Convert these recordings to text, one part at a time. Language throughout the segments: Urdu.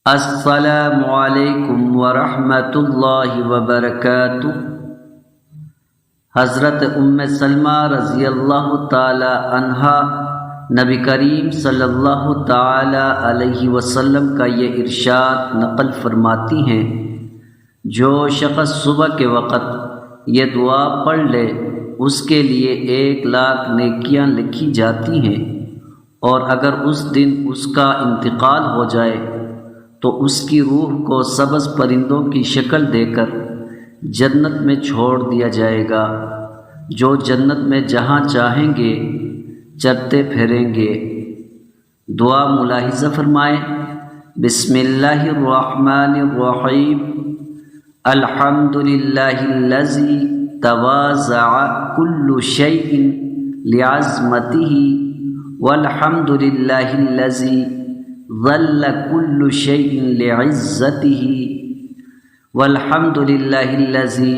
السلام علیکم ورحمۃ اللہ وبرکاتہ۔ حضرت سلمہ رضی اللہ تعالی عنہا نبی کریم صلی اللہ تعالی علیہ وسلم کا یہ ارشاد نقل فرماتی ہیں، جو شخص صبح کے وقت یہ دعا پڑھ لے اس کے لیے 1,00,000 نیکیاں لکھی جاتی ہیں، اور اگر اس دن اس کا انتقال ہو جائے تو اس کی روح کو سبز پرندوں کی شکل دے کر جنت میں چھوڑ دیا جائے گا، جو جنت میں جہاں چاہیں گے چرتے پھریں گے۔ دعا ملاحظہ فرمائیں۔ بسم اللہ الرحمن الرحیم۔ الحمد للہ الذی تواضع کل شیء لعظمتہ، والحمد للہ الذی ظل کل شیء لعزتہ، والحمد للہ الذی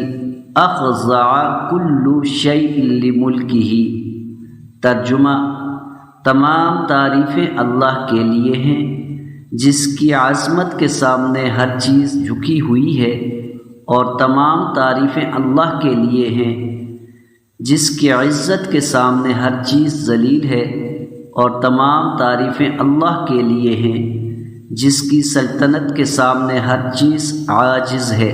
اخضع کل شیء لملکہ۔ ترجمہ: تمام تعریفیں اللہ کے لیے ہیں، جس کی عظمت کے سامنے ہر چیز جھکی ہوئی ہے، اور تمام تعریفیں اللہ کے لیے ہیں جس کی عزت کے سامنے ہر چیز ذلیل ہے، اور تمام تعریفیں اللہ کے لیے ہیں جس کی سلطنت کے سامنے ہر چیز عاجز ہے۔